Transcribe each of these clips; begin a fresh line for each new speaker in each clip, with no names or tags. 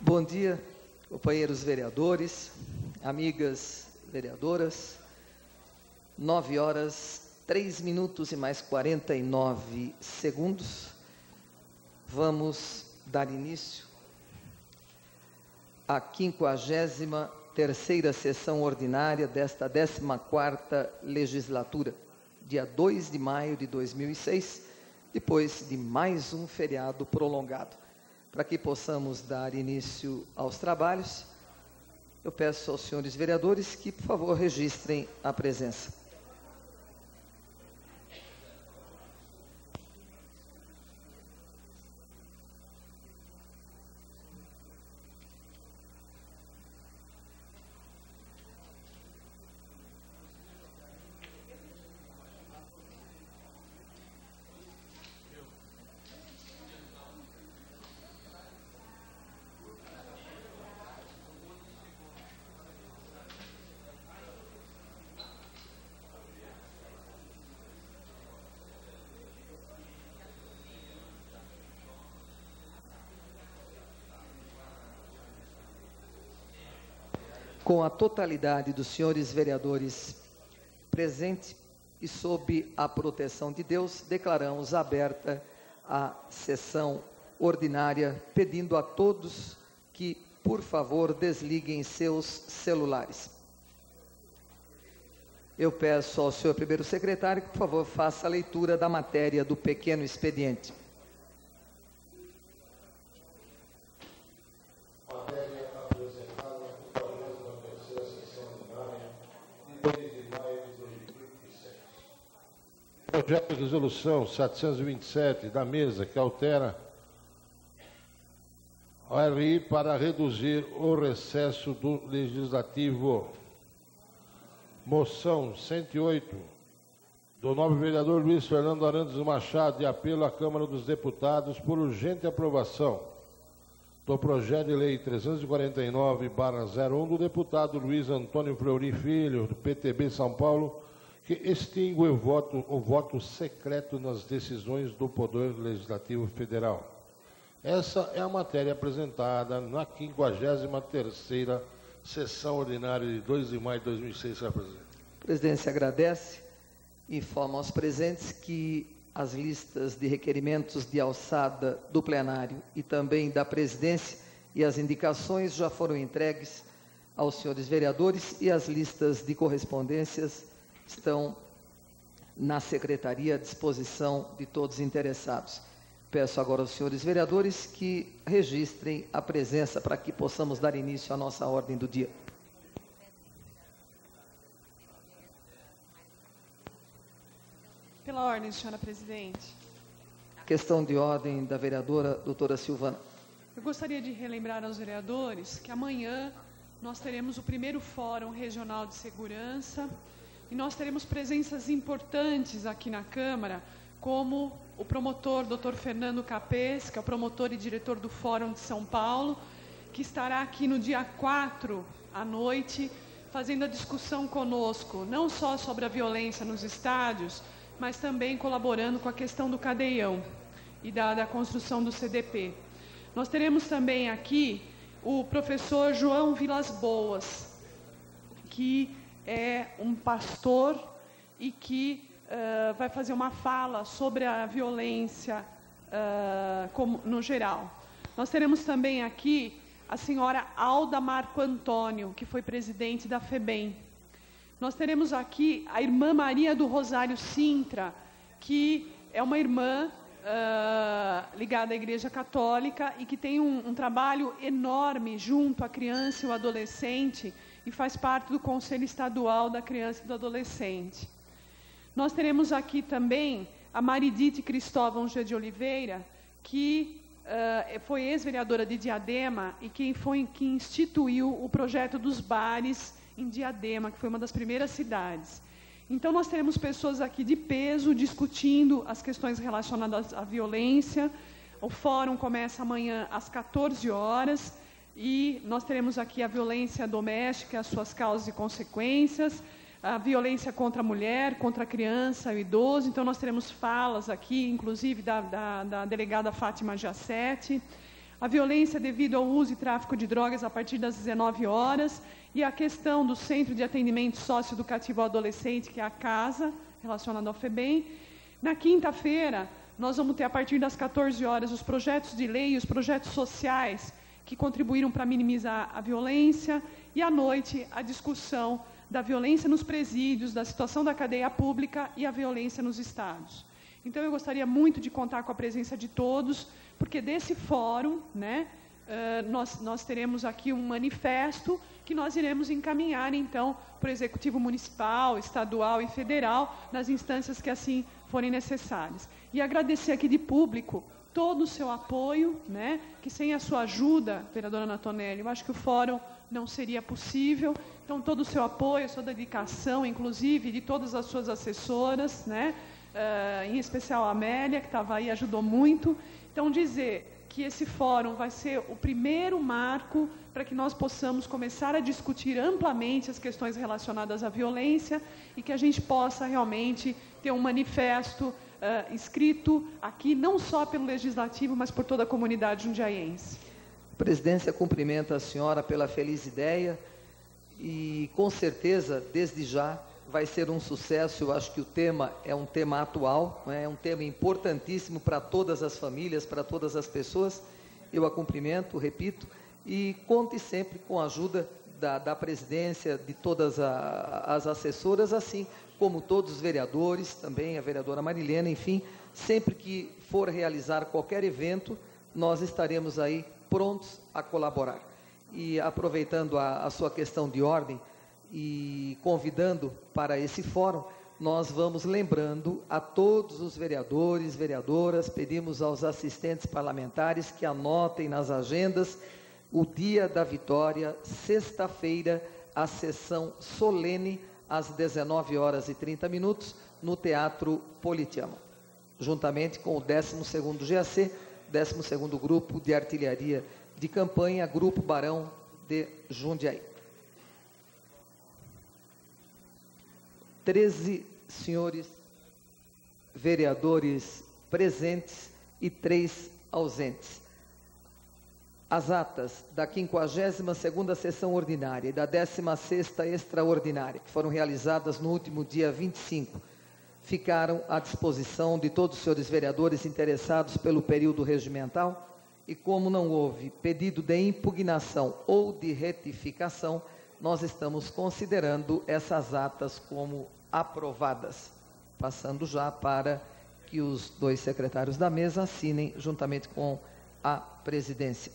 Bom dia, companheiros vereadores, amigas vereadoras. 9 horas, 3 minutos e mais 49 segundos. Vamos dar início à 53ª sessão ordinária desta 14ª legislatura, dia 2 de maio de 2006, depois de mais um feriado prolongado. Para que possamos dar início aos trabalhos, eu peço aos senhores vereadores que, por favor, registrem a presença. Com a totalidade dos senhores vereadores presentes e sob a proteção de Deus, declaramos aberta a sessão ordinária, pedindo a todos que, por favor, desliguem seus celulares. Eu peço ao senhor primeiro secretário que, por favor, faça a leitura da matéria do pequeno expediente.
Projeto de resolução 727 da mesa, que altera o RI para reduzir o recesso do Legislativo. Moção 108, do nobre vereador Luiz Fernando Arantes Machado, de apelo à Câmara dos Deputados por urgente aprovação do projeto de lei 349/01 do deputado Luiz Antônio Fleury Filho, do PTB São Paulo, que extingue o voto secreto nas decisões do Poder Legislativo Federal. Essa é a matéria apresentada na 53ª sessão ordinária de 2 de maio de 2006, senhor presidente.
A presidência agradece e informa aos presentes que as listas de requerimentos de alçada do plenário e também da presidência e as indicações já foram entregues aos senhores vereadores e as listas de correspondências estão na secretaria à disposição de todos os interessados. Peço agora aos senhores vereadores que registrem a presença para que possamos dar início à nossa ordem do dia.
Pela ordem, senhora presidente.
Questão de ordem da vereadora doutora Silvana.
Eu gostaria de relembrar aos vereadores que amanhã nós teremos o primeiro Fórum Regional de Segurança e nós teremos presenças importantes aqui na Câmara, como o promotor Dr. Fernando Capês, que é o promotor e diretor do Fórum de São Paulo, que estará aqui no dia 4 à noite, fazendo a discussão conosco, não só sobre a violência nos estádios, mas também colaborando com a questão do cadeião e da construção do CDP. Nós teremos também aqui o professor João Vilas Boas, que é um pastor e que vai fazer uma fala sobre a violência no geral. Nós teremos também aqui a senhora Alda Marco Antônio, que foi presidente da FEBEM. Nós teremos aqui a irmã Maria do Rosário Sintra, que é uma irmã ligada à Igreja Católica e que tem um trabalho enorme junto à criança e ao adolescente e faz parte do Conselho Estadual da Criança e do Adolescente. Nós teremos aqui também a Maridite Cristóvão G. de Oliveira, que foi ex-vereadora de Diadema e quem instituiu o projeto dos bares em Diadema, que foi uma das primeiras cidades. Então, nós teremos pessoas aqui de peso discutindo as questões relacionadas à violência. O fórum começa amanhã às 14 horas e nós teremos aqui a violência doméstica, as suas causas e consequências, a violência contra a mulher, contra a criança e o idoso. Então, nós teremos falas aqui, inclusive da delegada Fátima Giacetti, a violência devido ao uso e tráfico de drogas a partir das 19 horas e a questão do Centro de Atendimento Socioeducativo ao Adolescente, que é a CASA, relacionada ao FEBEM. Na quinta-feira, nós vamos ter, a partir das 14 horas, os projetos de lei e os projetos sociais que contribuíram para minimizar a violência, e à noite, a discussão da violência nos presídios, da situação da cadeia pública e a violência nos estados. Então, eu gostaria muito de contar com a presença de todos, porque desse fórum, né, nós teremos aqui um manifesto que nós iremos encaminhar, então, para o Executivo Municipal, Estadual e Federal, nas instâncias que assim forem necessárias. E agradecer aqui de público todo o seu apoio, né, que sem a sua ajuda, vereadora Ana Tonelli, eu acho que o fórum não seria possível. Então, todo o seu apoio, a sua dedicação, inclusive, de todas as suas assessoras, né, em especial a Amélia, que estava aí, ajudou muito. Então, dizer que esse fórum vai ser o primeiro marco para que nós possamos começar a discutir amplamente as questões relacionadas à violência e que a gente possa realmente ter um manifesto escrito aqui, não só pelo Legislativo, mas por toda a comunidade jundiaiense.
A presidência cumprimenta a senhora pela feliz ideia e, com certeza, desde já, vai ser um sucesso. Eu acho que o tema é um tema atual, né? É um tema importantíssimo para todas as famílias, para todas as pessoas. Eu a cumprimento, repito, e conte sempre com a ajuda da presidência, de todas as assessoras, assim como todos os vereadores, também a vereadora Marilena, enfim, sempre que for realizar qualquer evento, nós estaremos aí prontos a colaborar. E aproveitando a sua questão de ordem, e convidando para esse fórum, nós vamos lembrando a todos os vereadores, vereadoras, pedimos aos assistentes parlamentares que anotem nas agendas o dia da vitória, sexta-feira, a sessão solene, às 19h30, no Teatro Politeama, juntamente com o 12º GAC, 12º Grupo de Artilharia de Campanha, Grupo Barão de Jundiaí. 13 senhores vereadores presentes e 3 ausentes. As atas da 52ª sessão ordinária e da 16ª extraordinária, que foram realizadas no último dia 25, ficaram à disposição de todos os senhores vereadores interessados pelo período regimental, e como não houve pedido de impugnação ou de retificação, nós estamos considerando essas atas como aprovadas, passando já para que os 2 secretários da mesa assinem juntamente com a presidência.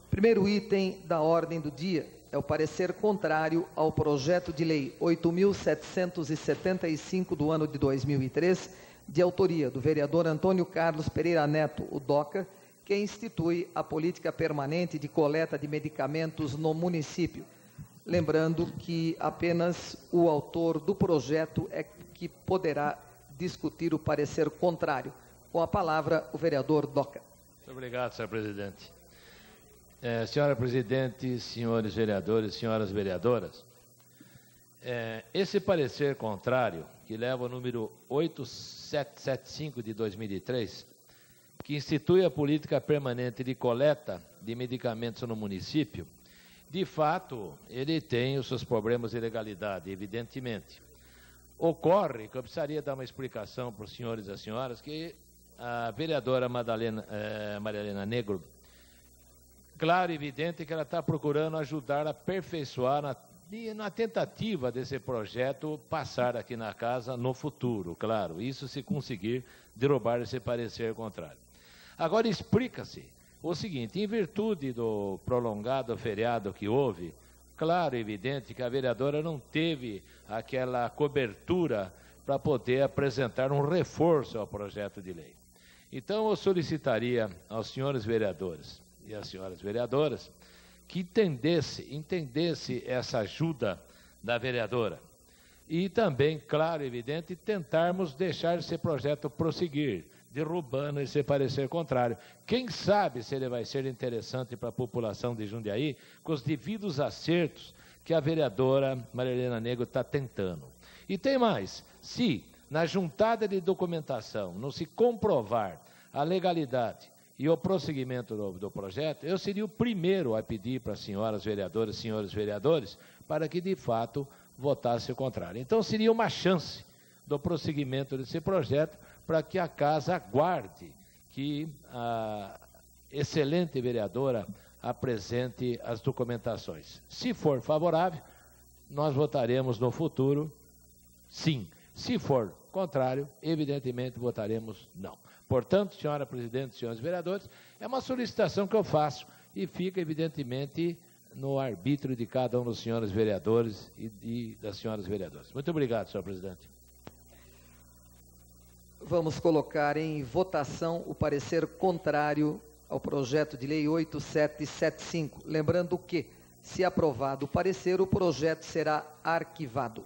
Primeiro item da ordem do dia é o parecer contrário ao projeto de lei 8.775 do ano de 2003, de autoria do vereador Antônio Carlos Pereira Neto, o DOCA, que institui a política permanente de coleta de medicamentos no município. Lembrando que apenas o autor do projeto é que poderá discutir o parecer contrário. Com a palavra, o vereador Doca.
Muito obrigado, senhor presidente. Senhora presidente, senhores vereadores, senhoras vereadoras, esse parecer contrário, que leva o número 8775 de 2003, que institui a política permanente de coleta de medicamentos no município, de fato, ele tem os seus problemas de legalidade, evidentemente. Ocorre, que eu precisaria dar uma explicação para os senhores e as senhoras, que a vereadora Maria Helena Negro, claro e evidente que ela está procurando ajudar a aperfeiçoar na tentativa desse projeto passar aqui na casa no futuro, claro, isso se conseguir derrubar esse parecer contrário. Agora, explica-se o seguinte: em virtude do prolongado feriado que houve, claro e evidente que a vereadora não teve aquela cobertura para poder apresentar um reforço ao projeto de lei. Então, eu solicitaria aos senhores vereadores e às senhoras vereadoras que entendesse essa ajuda da vereadora. E também, claro e evidente, tentarmos deixar esse projeto prosseguir, derrubando esse parecer contrário. Quem sabe se ele vai ser interessante para a população de Jundiaí, com os devidos acertos que a vereadora Maria Helena Negro está tentando. E tem mais: se na juntada de documentação não se comprovar a legalidade e o prosseguimento do projeto, eu seria o primeiro a pedir para as senhoras vereadoras e senhores vereadores para que, de fato, votasse o contrário. Então, seria uma chance do prosseguimento desse projeto para que a Casa aguarde que a excelente vereadora apresente as documentações. Se for favorável, nós votaremos no futuro sim. Se for contrário, evidentemente votaremos não. Portanto, senhora presidente, senhores vereadores, é uma solicitação que eu faço e fica, evidentemente, no arbítrio de cada um dos senhores vereadores e das senhoras vereadoras. Muito obrigado, senhor presidente.
Vamos colocar em votação o parecer contrário ao projeto de lei 8775. Lembrando que, se aprovado o parecer, o projeto será arquivado.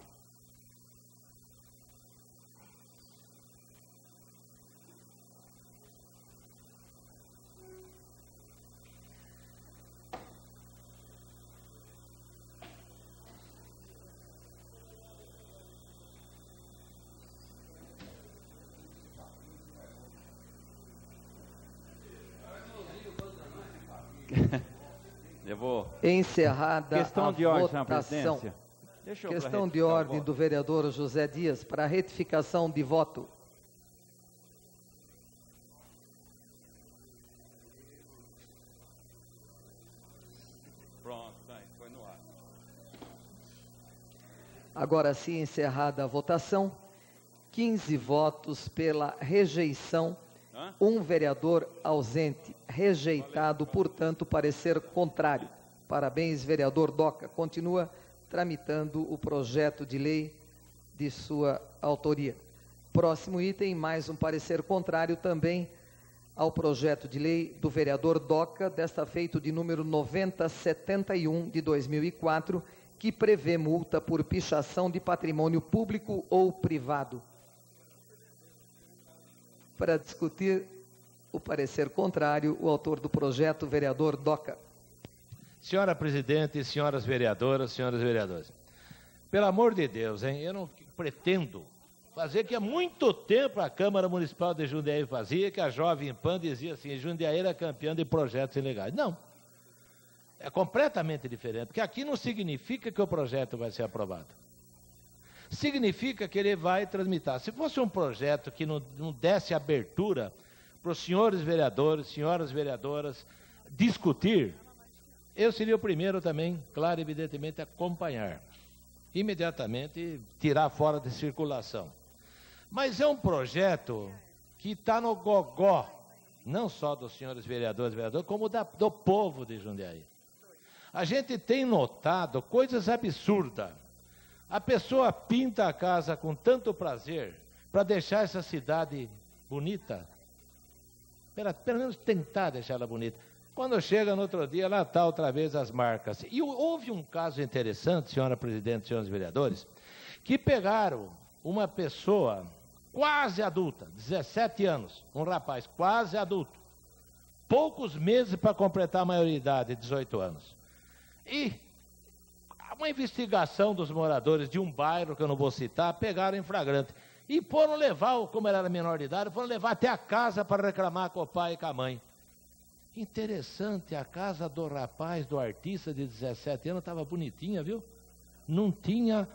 Eu vou...
Encerrada
questão
a
de ordem,
votação. Questão de ordem do vereador José Dias para retificação de voto.
Pronto, foi no ar.
Agora sim, encerrada a votação, 15 votos pela rejeição, um vereador ausente, rejeitado, portanto, parecer contrário. Parabéns, vereador Doca. Continua tramitando o projeto de lei de sua autoria. Próximo item, mais um parecer contrário também ao projeto de lei do vereador Doca, desta feito de número 9071 de 2004, que prevê multa por pichação de patrimônio público ou privado. Para discutir o parecer contrário, o autor do projeto, vereador Doca.
Senhora presidente, senhoras vereadoras, senhores vereadores, pelo amor de Deus, hein, eu não pretendo fazer que há muito tempo a Câmara Municipal de Jundiaí fazia, que a Jovem Pan dizia assim, Jundiaí era campeã de projetos ilegais. Não, é completamente diferente, porque aqui não significa que o projeto vai ser aprovado. Significa que ele vai tramitar. Se fosse um projeto que não desse abertura para os senhores vereadores, senhoras vereadoras, discutir, eu seria o primeiro também, claro, evidentemente, a acompanhar. Imediatamente tirar fora de circulação. Mas é um projeto que está no gogó, não só dos senhores vereadores e vereadoras, como do povo de Jundiaí. A gente tem notado coisas absurdas. A pessoa pinta a casa com tanto prazer para deixar essa cidade bonita, pelo menos tentar deixar ela bonita. Quando chega no outro dia, lá está outra vez as marcas. E houve um caso interessante, senhora presidente, senhores vereadores, que pegaram uma pessoa quase adulta, 17 anos, um rapaz quase adulto, poucos meses para completar a maioridade, 18 anos. E uma investigação dos moradores de um bairro, que eu não vou citar, pegaram em flagrante. E foram levar, como ele era menor de idade, foram levar até a casa para reclamar com o pai e com a mãe. Interessante, a casa do rapaz, do artista de 17 anos, estava bonitinha, viu? Não tinha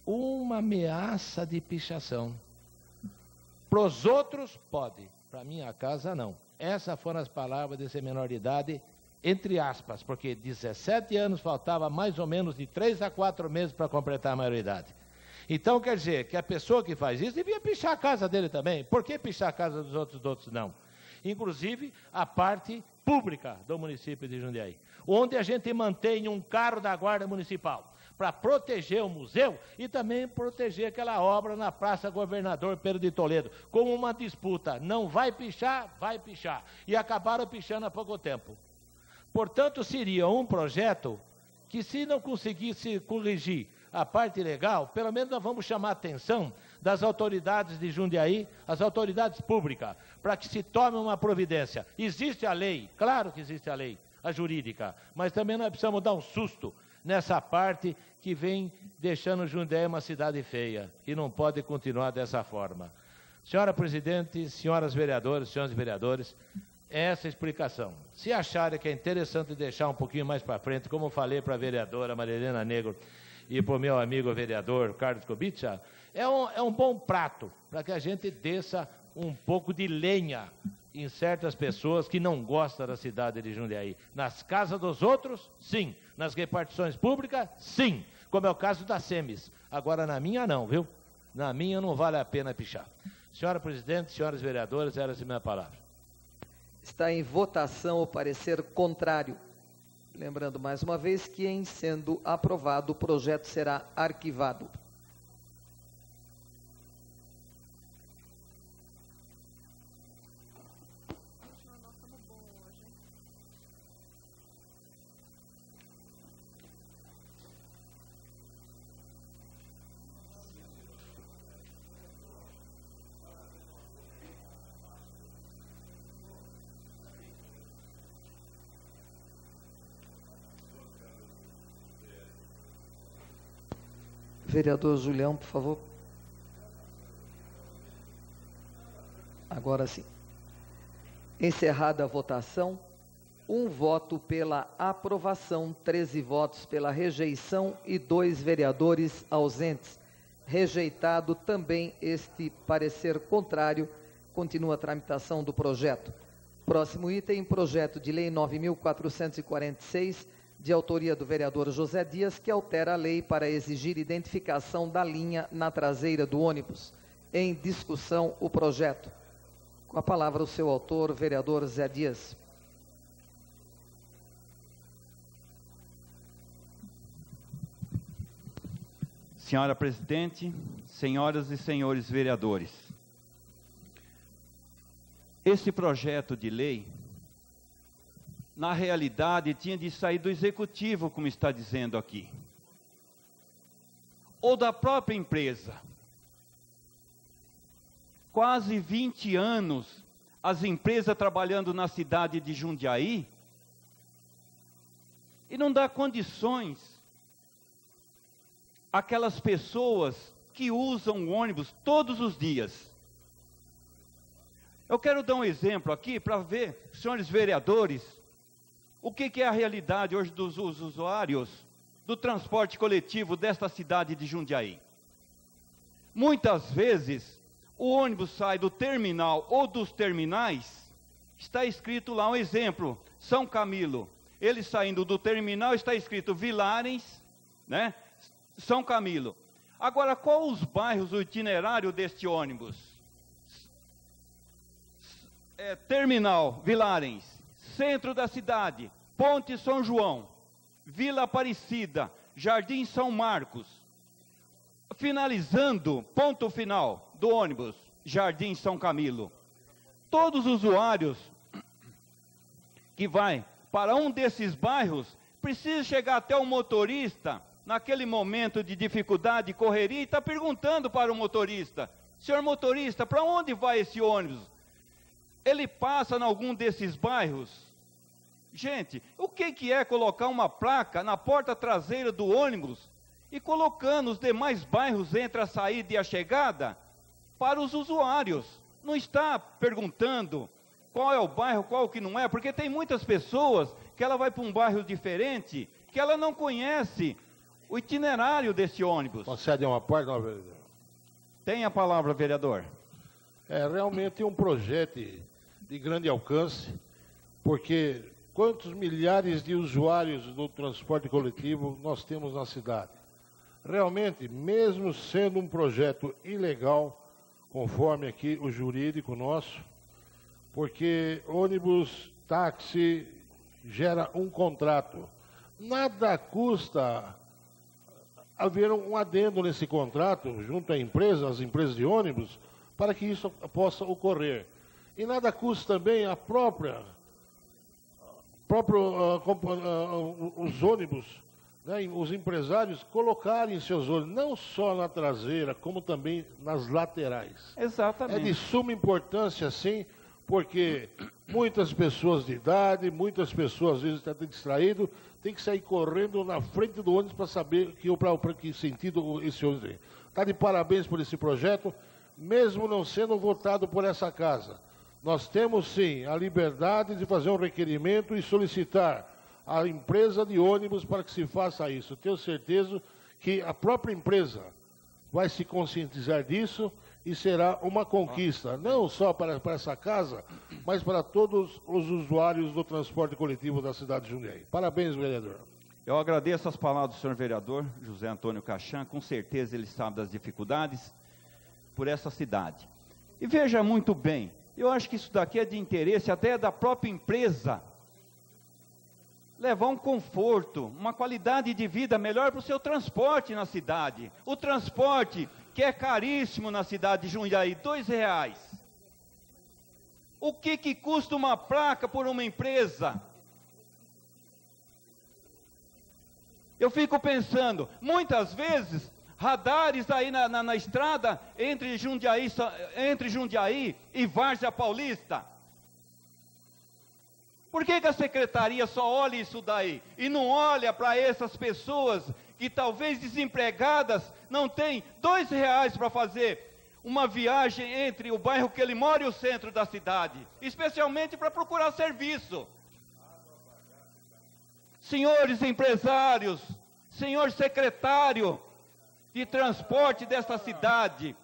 uma ameaça de pichação. Para os outros, pode. Para minha casa, não. Essas foram as palavras desse menor de idade, entre aspas, porque 17 anos faltava mais ou menos de 3 a 4 meses para completar a maioridade. Então, quer dizer, que a pessoa que faz isso devia pichar a casa dele também. Por que pichar a casa dos outros não? Inclusive, a parte pública do município de Jundiaí, onde a gente mantém um carro da Guarda Municipal para proteger o museu e também proteger aquela obra na Praça Governador Pedro de Toledo, como uma disputa. Não vai pichar, vai pichar. E acabaram pichando há pouco tempo. Portanto, seria um projeto que, se não conseguisse corrigir a parte legal, pelo menos nós vamos chamar a atenção das autoridades de Jundiaí, as autoridades públicas, para que se tome uma providência. Existe a lei, claro que existe a lei, a jurídica, mas também nós precisamos dar um susto nessa parte que vem deixando Jundiaí uma cidade feia, e não pode continuar dessa forma. Senhora presidente, senhoras vereadoras, senhores vereadores, essa explicação. Se acharem que é interessante deixar um pouquinho mais para frente, como eu falei para a vereadora Marilena Negro e para o meu amigo vereador Carlos Kubica, é um bom prato para que a gente desça um pouco de lenha em certas pessoas que não gostam da cidade de Jundiaí. Nas casas dos outros, sim. Nas repartições públicas, sim. Como é o caso da SEMES. Agora, na minha, não, viu? Na minha, não vale a pena pichar. Senhora presidente, senhoras vereadoras, era essa a minha palavra.
Está em votação o parecer contrário. Lembrando mais uma vez que, em sendo aprovado, o projeto será arquivado. Vereador Julião, por favor. Agora sim. Encerrada a votação, 1 voto pela aprovação, 13 votos pela rejeição e 2 vereadores ausentes. Rejeitado também este parecer contrário, continua a tramitação do projeto. Próximo item, projeto de lei 9.446, de autoria do vereador José Dias, que altera a lei para exigir identificação da linha na traseira do ônibus. Em discussão, o projeto. Com a palavra, o seu autor, vereador Zé Dias.
Senhora presidente, senhoras e senhores vereadores, esse projeto de lei, na realidade, tinha de sair do executivo, como está dizendo aqui, ou da própria empresa. Quase 20 anos, as empresas trabalhando na cidade de Jundiaí, e não dá condições àquelas pessoas que usam o ônibus todos os dias. Eu quero dar um exemplo aqui para ver, senhores vereadores, o que é a realidade hoje dos usuários do transporte coletivo desta cidade de Jundiaí. Muitas vezes, o ônibus sai do terminal ou dos terminais, está escrito lá um exemplo, São Camilo. Ele saindo do terminal, está escrito Vilares, né? São Camilo. Agora, qual os bairros, o itinerário deste ônibus? Terminal, Vilares. Centro da cidade, Ponte São João, Vila Aparecida, Jardim São Marcos. Finalizando, ponto final do ônibus, Jardim São Camilo. Todos os usuários que vai para um desses bairros, precisa chegar até o motorista, naquele momento de dificuldade, correria, e está perguntando para o motorista, senhor motorista, para onde vai esse ônibus? Ele passa em algum desses bairros? Gente, o que é colocar uma placa na porta traseira do ônibus e colocando os demais bairros entre a saída e a chegada para os usuários? Não está perguntando qual é o bairro, qual que não é, porque tem muitas pessoas que ela vai para um bairro diferente, que ela não conhece o itinerário desse ônibus.
Concede uma parte, não, vereador?
Tem a palavra, vereador.
É realmente um projeto de grande alcance, porque quantos milhares de usuários do transporte coletivo nós temos na cidade? Realmente, mesmo sendo um projeto ilegal, conforme aqui o jurídico nosso, porque ônibus, táxi, gera um contrato. Nada custa haver um adendo nesse contrato, junto à empresa, às empresas de ônibus, para que isso possa ocorrer. E nada custa também os ônibus, né, os empresários colocarem seus ônibus, não só na traseira, como também nas laterais.
Exatamente.
É de suma importância, sim, porque muitas pessoas de idade, muitas pessoas às vezes estão distraídas, tem que sair correndo na frente do ônibus para saber para que sentido esse ônibus tem. Está de parabéns por esse projeto, mesmo não sendo votado por essa casa. Nós temos, sim, a liberdade de fazer um requerimento e solicitar à empresa de ônibus para que se faça isso. Tenho certeza que a própria empresa vai se conscientizar disso e será uma conquista, não só para essa casa, mas para todos os usuários do transporte coletivo da cidade de Jundiaí. Parabéns, vereador.
Eu agradeço as palavras do senhor vereador José Antônio Cachan, com certeza ele sabe das dificuldades por essa cidade. E veja muito bem, eu acho que isso daqui é de interesse até da própria empresa, levar um conforto, uma qualidade de vida melhor para o seu transporte na cidade. O transporte, que é caríssimo na cidade de Jundiaí, R$2. O que custa uma placa por uma empresa? Eu fico pensando, muitas vezes, radares aí na estrada entre Jundiaí e Várzea Paulista. Por que a secretaria só olha isso daí e não olha para essas pessoas que talvez desempregadas não têm R$2 para fazer uma viagem entre o bairro que ele mora e o centro da cidade, especialmente para procurar serviço? Senhores empresários, senhor secretário de transporte desta cidade,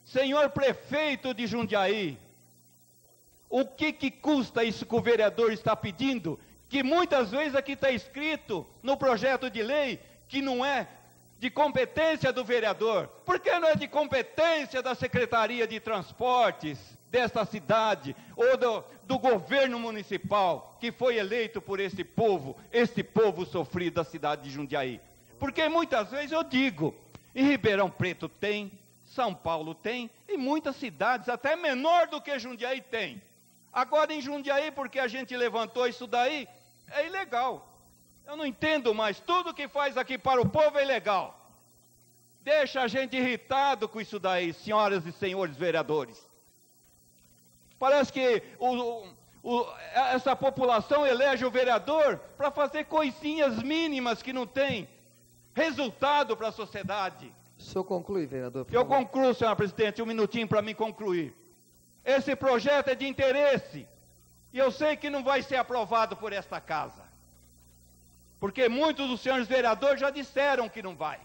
senhor prefeito de Jundiaí, o que custa isso que o vereador está pedindo? Que muitas vezes aqui está escrito no projeto de lei que não é de competência do vereador. Por que não é de competência da Secretaria de Transportes desta cidade, ou do governo municipal, que foi eleito por este povo sofrido da cidade de Jundiaí? Porque muitas vezes eu digo, em Ribeirão Preto tem, São Paulo tem, e muitas cidades, até menor do que Jundiaí, tem. Agora em Jundiaí, porque a gente levantou isso daí, é ilegal. Eu não entendo mais, tudo que faz aqui para o povo é ilegal. Deixa a gente irritado com isso daí, senhoras e senhores vereadores. Parece que essa população elege o vereador para fazer coisinhas mínimas que não tem resultado para a sociedade.
O senhor conclui, vereador?
Eu concluo, senhora presidente, um minutinho para mim concluir. Esse projeto é de interesse, e eu sei que não vai ser aprovado por esta casa, porque muitos dos senhores vereadores já disseram que não vai.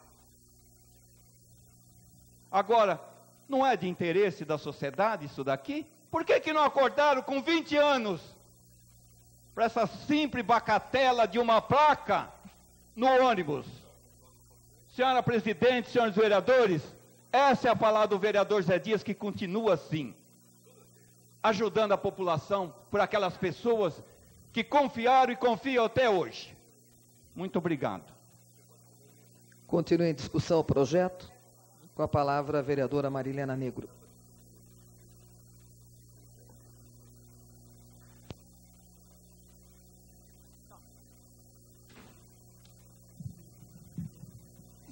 Agora, não é de interesse da sociedade isso daqui? Por que não acordaram com 20 anos para essa simples bacatela de uma placa no ônibus? Senhora presidente, senhores vereadores, essa é a palavra do vereador Zé Dias, que continua assim, ajudando a população por aquelas pessoas que confiaram e confiam até hoje. Muito obrigado.
Continua em discussão o projeto. Com a palavra a vereadora Marilena Negro.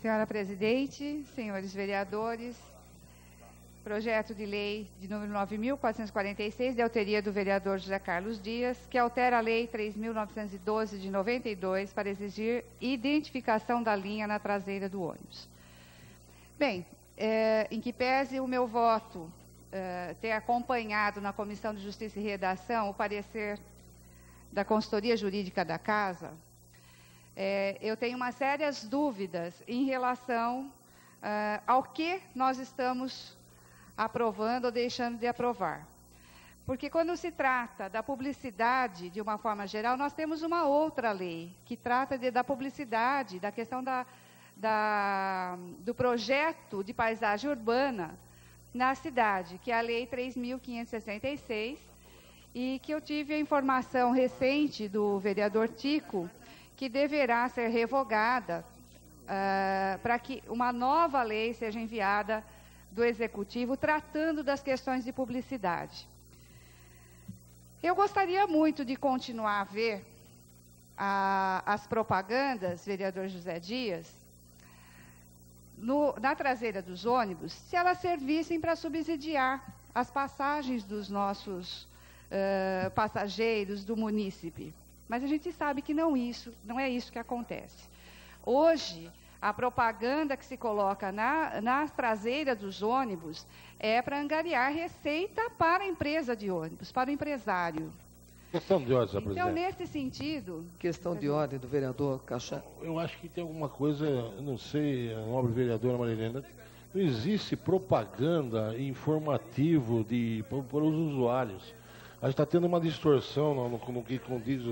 Senhora presidente, senhores vereadores, projeto de lei de número 9.446, de autoria do vereador José Carlos Dias, que altera a lei 3.912 de 92 para exigir identificação da linha na traseira do ônibus. Bem, em que pese o meu voto ter acompanhado na Comissão de Justiça e Redação o parecer da consultoria jurídica da Casa, eu tenho umas sérias dúvidas em relação ao que nós estamos aprovando ou deixando de aprovar. Porque quando se trata da publicidade, de uma forma geral, nós temos uma outra lei que trata da publicidade, da questão do projeto de paisagem urbana na cidade, que é a Lei 3.566, e que eu tive a informação recente do vereador Tico, que deverá ser revogada para que uma nova lei seja enviada do Executivo, tratando das questões de publicidade. Eu gostaria muito de continuar a ver as propagandas, vereador José Dias, na traseira dos ônibus, se elas servissem para subsidiar as passagens dos nossos passageiros do munícipe. Mas a gente sabe que não é isso que acontece. Hoje, A propaganda que se coloca na traseira dos ônibus é para angariar receita para a empresa de ônibus, para o empresário.
Questão de ordem, senhor
Então,
presidente.
nesse sentido...
Questão de ordem do vereador Cachan.
Eu acho que tem alguma coisa, eu não sei, a nobre vereadora Marilena, não existe propaganda informativo para os usuários. A gente está tendo uma distorção no que condiz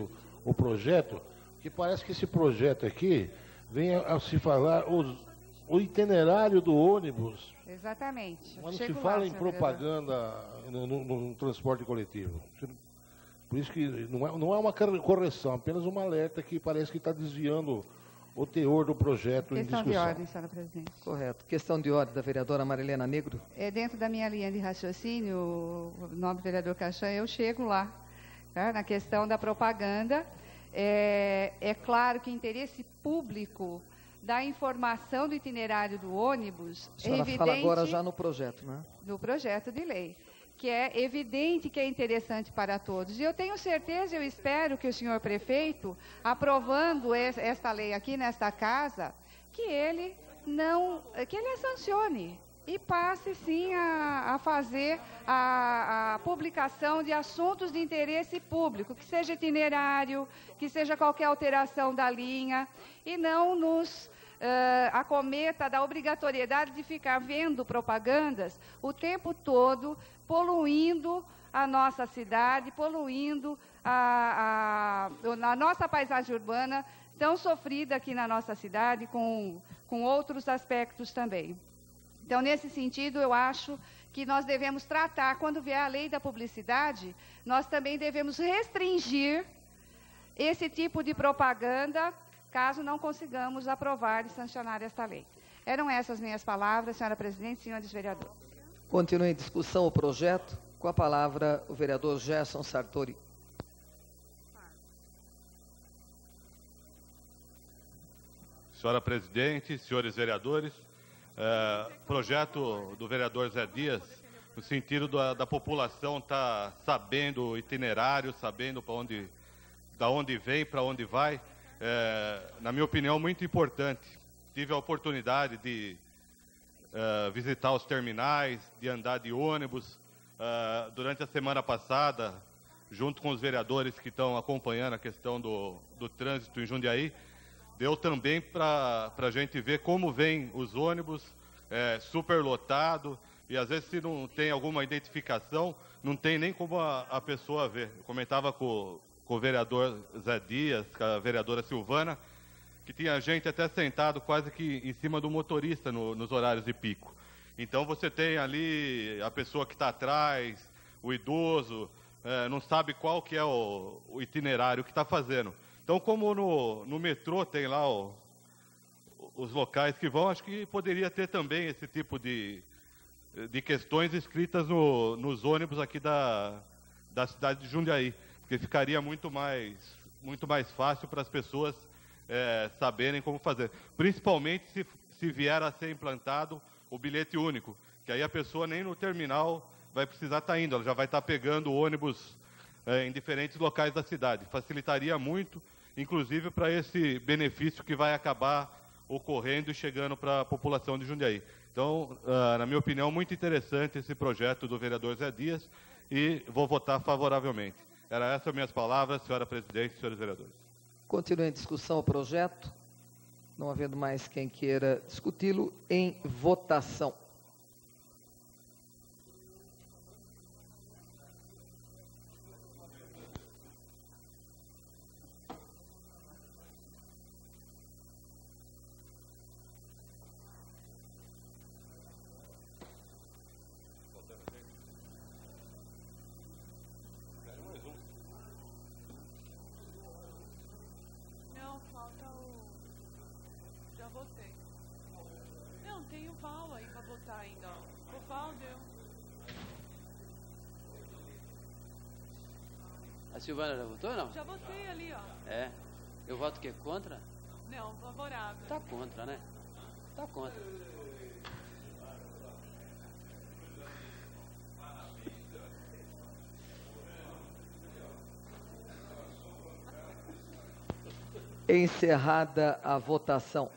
o projeto, que parece que esse projeto aqui vem a se falar o itinerário do ônibus.
Exatamente.
Mas não se fala em propaganda no transporte coletivo. Por isso que não é uma correção, apenas uma alerta que parece que está desviando o teor do projeto em discussão.
Questão de ordem, senhora presidente.
Correto. Questão de ordem da vereadora Marilena Negro.
Dentro da minha linha de raciocínio, o nobre vereador Cachan, eu chego lá, tá? Na questão da propaganda. É claro que interesse público da informação do itinerário do ônibus
A senhora fala agora já no projeto, né?
No projeto de lei, que é evidente que é interessante para todos. E eu tenho certeza, eu espero que o senhor prefeito, aprovando esta lei aqui nesta casa, que ele a sancione e passe sim a fazer a publicação de assuntos de interesse público, que seja itinerário, que seja qualquer alteração da linha, e não nos acometa da obrigatoriedade de ficar vendo propagandas o tempo poluindo a nossa cidade, poluindo a nossa paisagem urbana, tão sofrida aqui na nossa cidade, com outros aspectos também. Então, nesse sentido, eu acho que nós devemos tratar, quando vier a lei da publicidade, nós também devemos restringir esse tipo de propaganda, caso não consigamos aprovar e sancionar esta lei. Eram essas minhas palavras, senhora presidente, senhores vereadores.
Continua em discussão o projeto. Com a palavra, o vereador Gerson Sartori.
Senhora presidente, senhores vereadores, projeto do vereador Zé Dias, no sentido da população estar sabendo o itinerário, sabendo da onde vem, para onde vai, na minha opinião, muito importante. Tive a oportunidade de visitar os terminais, de andar de ônibus. Durante a semana passada, junto com os vereadores que estão acompanhando a questão do trânsito em Jundiaí, deu também para a gente ver como vêm os ônibus, superlotado, e às vezes se não tem alguma identificação, não tem nem como a pessoa ver. Eu comentava com o vereador Zé Dias, com a vereadora Silvana, que tinha gente até sentado quase que em cima do motorista nos horários de pico. Então você tem ali a pessoa que está atrás, o idoso, não sabe qual que é o itinerário que está fazendo. Então, como no metrô tem lá os locais que vão, acho que poderia ter também esse tipo de questões escritas nos ônibus aqui da cidade de Jundiaí, porque ficaria muito mais fácil para as pessoas saberem como fazer. Principalmente se vier a ser implantado o bilhete único, que aí a pessoa nem no terminal vai precisar estar indo, ela já vai estar pegando ônibus em diferentes locais da cidade. Facilitaria muito, inclusive para esse benefício que vai acabar ocorrendo e chegando para a população de Jundiaí. Então, na minha opinião, muito interessante esse projeto do vereador Zé Dias e vou votar favoravelmente. Era essas minhas palavras, senhora presidente e senhores vereadores.
Continua em discussão o projeto. Não havendo mais quem queira discuti-lo, em votação.
Tem o Val aí para votar ainda. O Val deu.
A Silvana já votou ou não?
Já votei ali, ó.
Eu voto que contra?
Não, favorável.
Tá contra, né? Tá contra.
Encerrada a votação.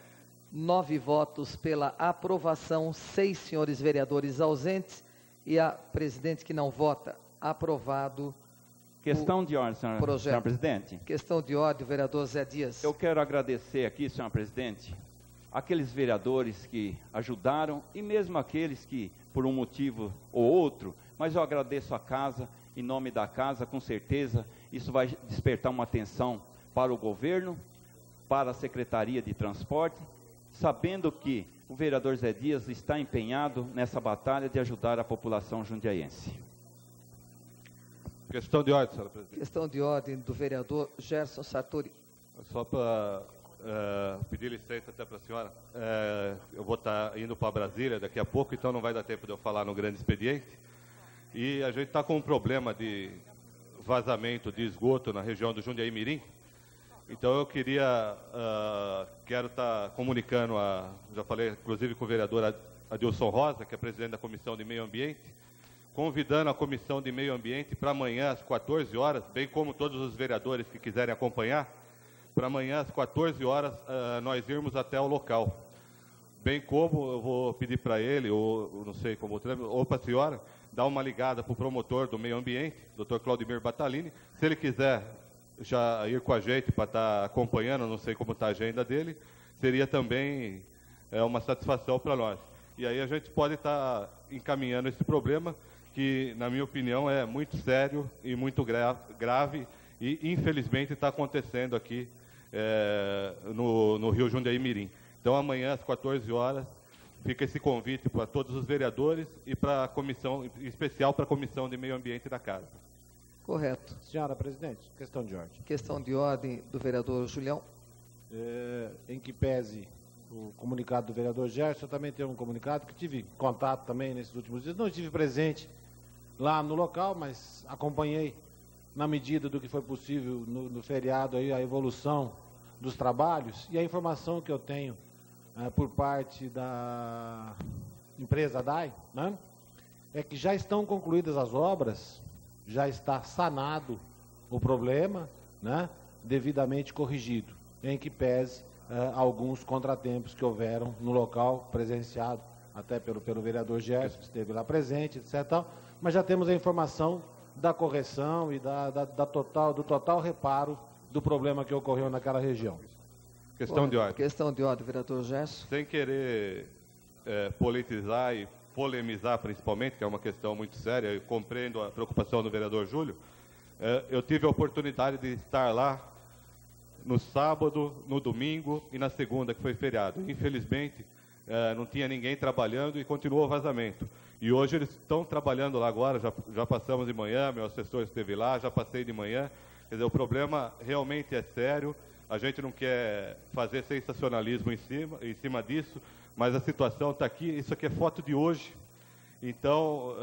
9 votos pela aprovação, 6 senhores vereadores ausentes e a presidente que não vota. Aprovado.
Questão de ordem, senhor presidente.
Questão de ordem, vereador Zé Dias.
Eu quero agradecer aqui, senhor presidente, aqueles vereadores que ajudaram e mesmo aqueles que, por um motivo ou outro, mas eu agradeço a casa, em nome da casa, com certeza, isso vai despertar uma atenção para o governo, para a Secretaria de Transporte, sabendo que o vereador Zé Dias está empenhado nessa batalha de ajudar a população jundiaiense.
Questão de ordem, senhora presidente.
Questão de ordem do vereador Gerson Sartori.
Só para pedir licença até para a senhora, eu vou estar indo para Brasília daqui a pouco, então não vai dar tempo de eu falar no grande expediente. E a gente está com um problema de vazamento de esgoto na região do Jundiaí Mirim. Então eu quero estar comunicando, já falei inclusive com o vereador Adilson Rosa, que é presidente da Comissão de Meio Ambiente, convidando a Comissão de Meio Ambiente para amanhã às 14 horas, bem como todos os vereadores que quiserem acompanhar, para amanhã às 14 horas nós irmos até o local. Bem como eu vou pedir para ele, ou não sei como, ou para a senhora, dar uma ligada para o promotor do Meio Ambiente, Dr. Claudemir Batalini, se ele quiser já ir com a gente para estar acompanhando, não sei como está a agenda dele, seria também uma satisfação para nós. E aí a gente pode estar encaminhando esse problema, que, na minha opinião, é muito sério e muito grave, e infelizmente está acontecendo aqui no Rio Jundiaí Mirim. Então, amanhã, às 14 horas, fica esse convite para todos os vereadores e para a comissão, em especial para a Comissão de Meio Ambiente da Casa.
Correto.
Senhora presidente, questão de ordem.
Questão de ordem do vereador Julião.
Em que pese o comunicado do vereador Gerson, eu também tenho um comunicado que tive contato também nesses últimos dias. Não estive presente lá no local, mas acompanhei na medida do que foi possível no feriado aí, a evolução dos trabalhos e a informação que eu tenho por parte da empresa DAI, né, é que já estão concluídas as obras, já está sanado o problema, né, devidamente corrigido, em que pese alguns contratempos que houveram no local, presenciado até pelo vereador Gerson, que esteve lá presente, etc. Mas já temos a informação da correção e do total reparo do problema que ocorreu naquela região.
Questão de ordem.
Questão de ordem, vereador Gerson.
Sem querer politizar e polemizar principalmente, que é uma questão muito séria, eu compreendo a preocupação do vereador Júlio, eu tive a oportunidade de estar lá no sábado, no domingo e na segunda, que foi feriado. Infelizmente, não tinha ninguém trabalhando e continuou o vazamento. E hoje eles estão trabalhando lá agora, já passamos de manhã, meu assessor esteve lá, já passei de manhã. Quer dizer, o problema realmente é sério, a gente não quer fazer sensacionalismo em cima disso, mas a situação está aqui, isso aqui é foto de hoje. Então,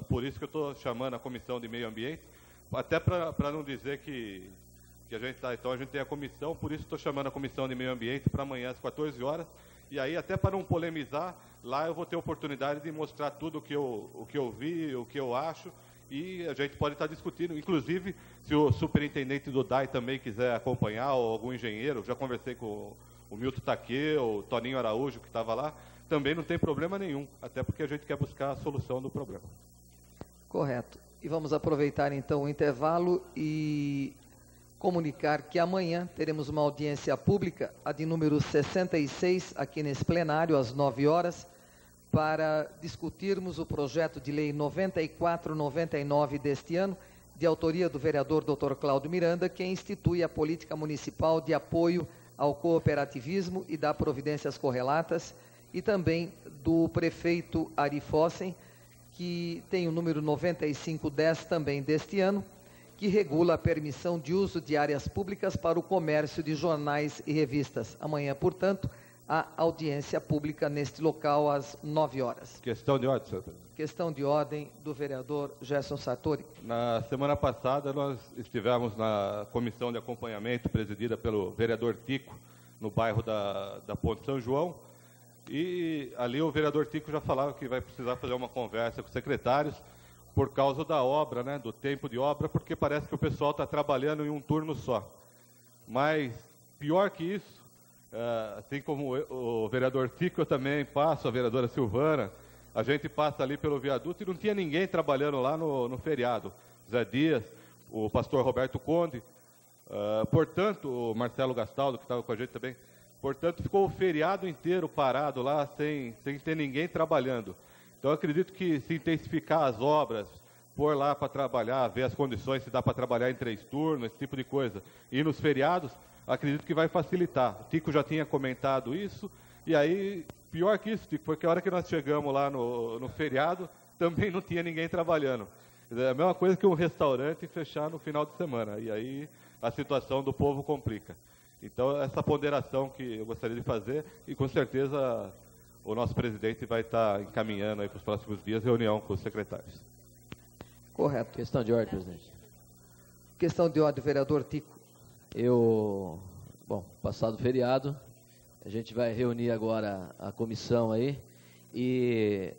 por isso que eu estou chamando a Comissão de Meio Ambiente, até para não dizer que a gente está... Então, a gente tem a comissão, por isso estou chamando a Comissão de Meio Ambiente para amanhã às 14 horas, e aí, até para não polemizar, lá eu vou ter a oportunidade de mostrar tudo o que eu vi, o que eu acho, e a gente pode estar discutindo, inclusive, se o superintendente do DAI também quiser acompanhar, ou algum engenheiro, já conversei com o Milton Taque, o Toninho Araújo, que estava lá, também não tem problema nenhum, até porque a gente quer buscar a solução do problema.
Correto. E vamos aproveitar, então, o intervalo e comunicar que amanhã teremos uma audiência pública, a de número 66, aqui nesse plenário, às 9 horas, para discutirmos o projeto de lei 9499 deste ano, de autoria do vereador Dr. Cláudio Miranda, que institui a política municipal de apoio ao cooperativismo e dá providências correlatas, e também do prefeito Ari Fossen, que tem o número 9510 também deste ano, que regula a permissão de uso de áreas públicas para o comércio de jornais e revistas. Amanhã, portanto, a audiência pública neste local às 9 horas.
Questão de ordem, senhor presidente.
Questão de ordem do vereador Gerson Sartori.
Na semana passada, nós estivemos na comissão de acompanhamento presidida pelo vereador Tico, no bairro da Ponte São João, e ali o vereador Tico já falava que vai precisar fazer uma conversa com os secretários por causa da obra, né, do tempo de obra, porque parece que o pessoal está trabalhando em um turno só. Mas, pior que isso, assim como o vereador Tico, eu também passo, a vereadora Silvana, a gente passa ali pelo viaduto e não tinha ninguém trabalhando lá no feriado. Zé Dias, o pastor Roberto Conde, portanto, o Marcelo Gastaldo, que estava com a gente também, portanto, ficou o feriado inteiro parado lá, sem ter ninguém trabalhando. Então, eu acredito que se intensificar as obras, pôr lá para trabalhar, ver as condições, se dá para trabalhar em 3 turnos, esse tipo de coisa, e nos feriados, acredito que vai facilitar. O Tico já tinha comentado isso, e aí, pior que isso, Tico, foi que a hora que nós chegamos lá no feriado, também não tinha ninguém trabalhando. É a mesma coisa que um restaurante fechar no final de semana, e aí a situação do povo complica. Então, essa ponderação que eu gostaria de fazer, e com certeza o nosso presidente vai estar encaminhando aí para os próximos dias reunião com os secretários.
Correto.
Questão de ordem, presidente.
Questão de ordem, vereador Tico.
Bom, passado o feriado, a gente vai reunir agora a comissão aí e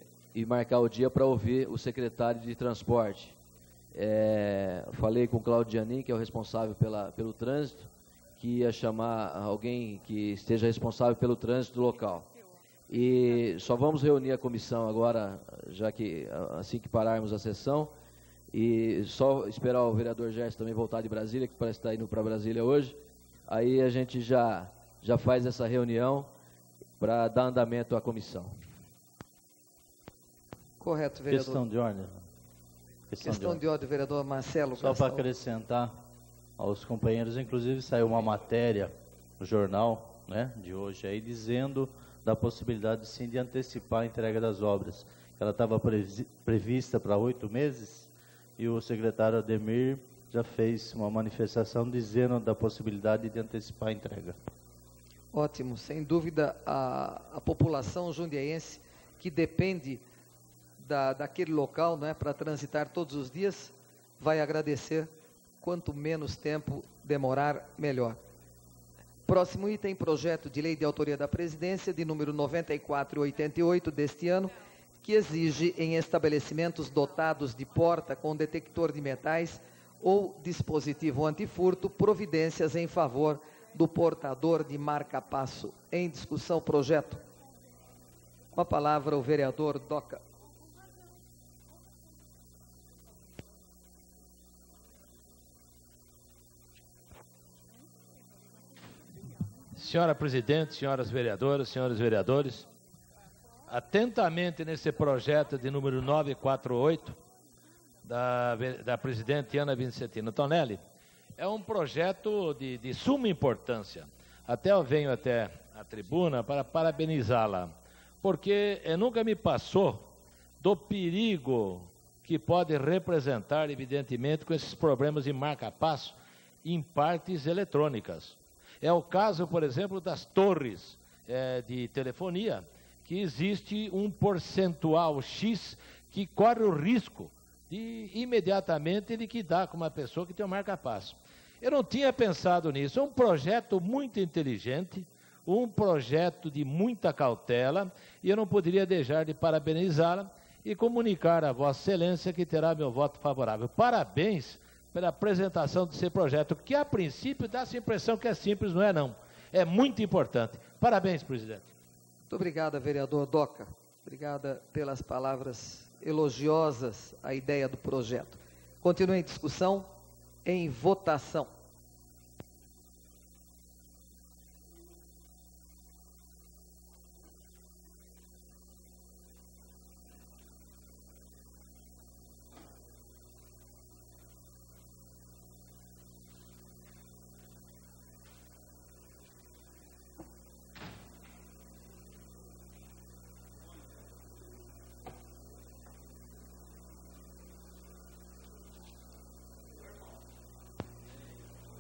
marcar o dia para ouvir o secretário de transporte. Falei com o Claudio Giannin, que é o responsável pelo trânsito, que ia chamar alguém que esteja responsável pelo trânsito local. E só vamos reunir a comissão agora, já que assim que pararmos a sessão, e só esperar o vereador Gerson também voltar de Brasília, que parece estar indo para Brasília hoje. Aí a gente já faz essa reunião para dar andamento à comissão.
Correto, vereador.
Questão de ordem.
Questão de ordem, vereador Marcelo.
Só para acrescentar aos companheiros, inclusive saiu uma matéria no jornal, né, de hoje aí, dizendo da possibilidade sim de antecipar a entrega das obras. Ela estava prevista para 8 meses, e o secretário Ademir já fez uma manifestação dizendo da possibilidade de antecipar a entrega.
Ótimo, sem dúvida a população jundiaense que depende daquele local, né, para transitar todos os dias, vai agradecer. Quanto menos tempo demorar, melhor. Próximo item, projeto de lei de autoria da presidência, de número 9488 deste ano, que exige em estabelecimentos dotados de porta com detector de metais ou dispositivo antifurto, providências em favor do portador de marca-passo. Em discussão, projeto. Com a palavra, o vereador Doca.
Senhora presidente, senhoras vereadoras, senhores vereadores, atentamente nesse projeto de número 948, da presidente Ana Vicentina Tonelli, é um projeto de suma importância. Até eu venho até a tribuna para parabenizá-la, porque nunca me passou do perigo que pode representar, evidentemente, com esses problemas de marca-passo em partes eletrônicas. É o caso, por exemplo, das torres de telefonia, que existe um percentual X que corre o risco de imediatamente liquidar com uma pessoa que tem um marca-passo. Eu não tinha pensado nisso. É um projeto muito inteligente, um projeto de muita cautela, e eu não poderia deixar de parabenizá-la e comunicar a Vossa Excelência que terá meu voto favorável. Parabéns pela apresentação desse projeto, que a princípio dá essa impressão que é simples, não é não. É muito importante. Parabéns, presidente.
Muito obrigado, vereador Doca. Obrigada pelas palavras elogiosas à ideia do projeto. Continua em discussão, em votação.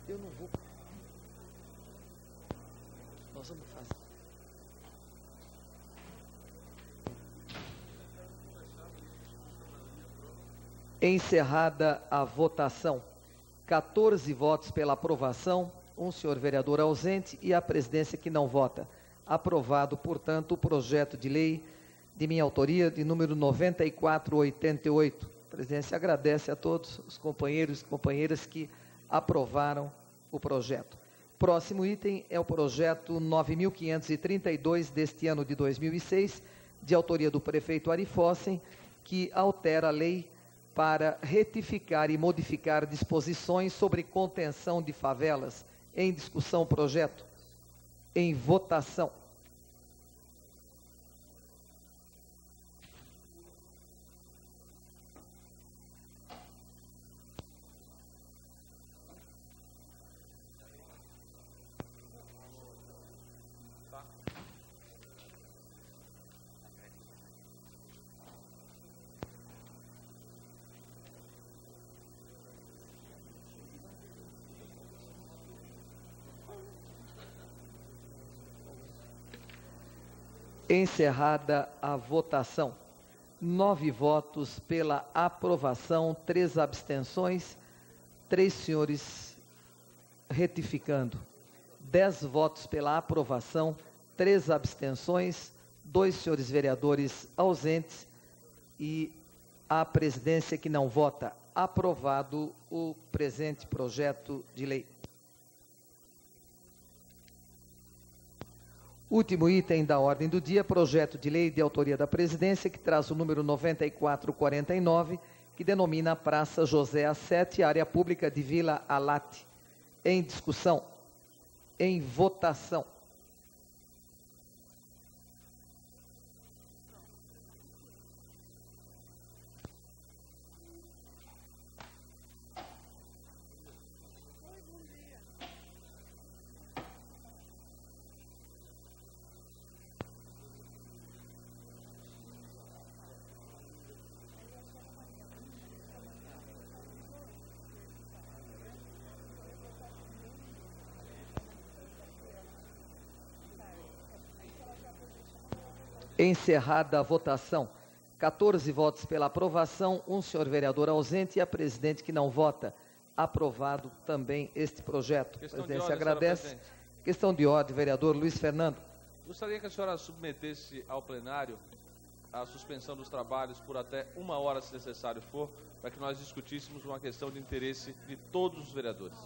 Eu não vou. Nós vamos fazer. Encerrada a votação. 14 votos pela aprovação, um senhor vereador ausente e a presidência que não vota. Aprovado, portanto, o projeto de lei de minha autoria, de número 9488. A presidência agradece a todos os companheiros e companheiras que aprovaram o projeto. Próximo item é o projeto 9.532 deste ano de 2006, de autoria do prefeito Ari Fossen, que altera a lei para retificar e modificar disposições sobre contenção de favelas. Em discussão, projeto. Em votação. Encerrada a votação. 9 votos pela aprovação, 3 abstenções, 3 senhores retificando. 10 votos pela aprovação, 3 abstenções, 2 senhores vereadores ausentes e a presidência que não vota. Aprovado o presente projeto de lei. Último item da ordem do dia, projeto de lei de autoria da presidência, que traz o número 9449, que denomina a Praça José A7, área pública de Vila Alate. Em discussão. Em votação. Encerrada a votação. 14 votos pela aprovação, 1 senhor vereador ausente e a presidente que não vota. Aprovado também este projeto. A presidência agradece. Questão de ordem, vereador Luiz Fernando.
Gostaria que a senhora submetesse ao plenário a suspensão dos trabalhos por até 1 hora, se necessário for, para que nós discutíssemos uma questão de interesse de todos os vereadores.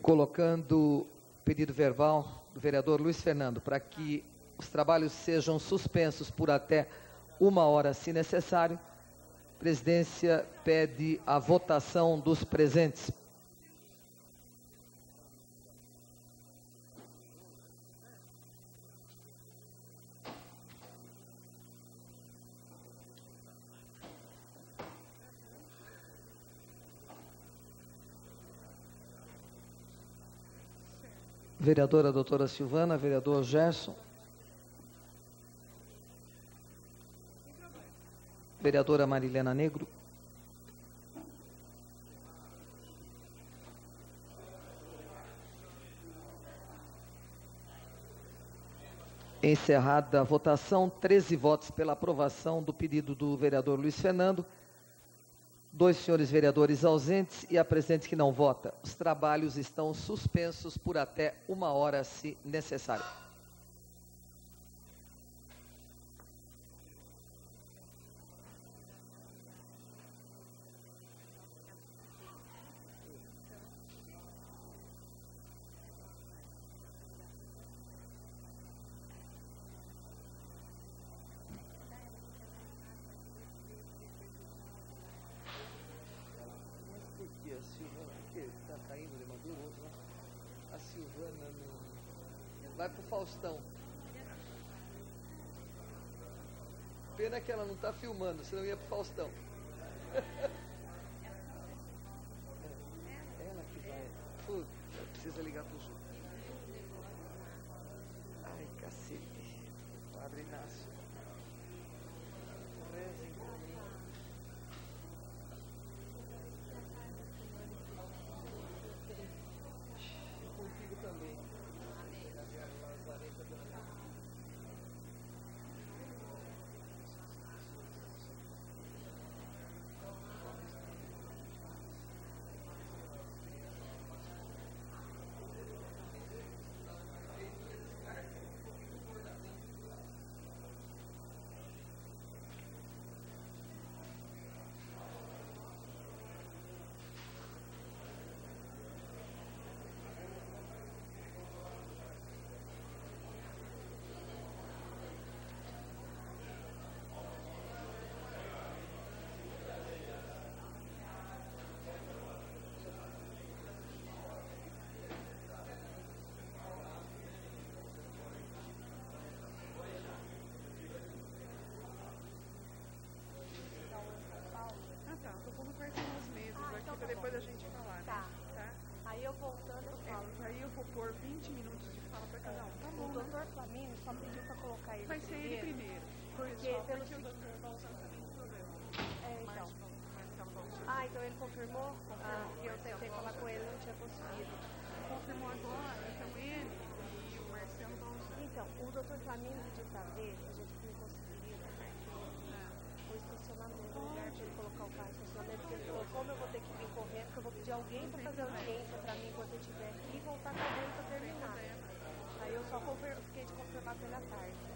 Colocando pedido verbal do vereador Luiz Fernando, para que os trabalhos sejam suspensos por até 1 hora, se necessário. A presidência pede a votação dos presentes. Vereadora doutora Silvana, vereador Gerson. Vereadora Marilena Negro. Encerrada a votação, 13 votos pela aprovação do pedido do vereador Luiz Fernando, 2 senhores vereadores ausentes e a presidente que não vota. Os trabalhos estão suspensos por até 1 hora, se necessário. Vai pro Faustão. Pena que ela não está filmando, senão ia pro Faustão. Ela que vai. Puta, precisa ligar pro Ju. Ai, cacete. Padre Inácio. Rezem por mim. Contigo também.
só pediu para colocar ele
Vai ser ele primeiro.
Porque
Só
pelo
porque o doutor Balzan também tem problema.
então.
Marcelo Balzan.
Ah, então ele confirmou? Ah, porque eu tentei falar com ele e não tinha conseguido.
Confirmou agora, então ele e o Marcelo Balzan.
Então, o doutor Flamínio pediu para ver se a gente não conseguiria o estacionamento, o lugar de ele colocar o carro no estacionamento, porque ele falou, como eu vou ter que vir correndo, que eu vou pedir alguém para fazer audiência para mim enquanto eu estiver aqui e voltar correndo para terminar. Aí eu só fiquei de confirmar com ele à tarde.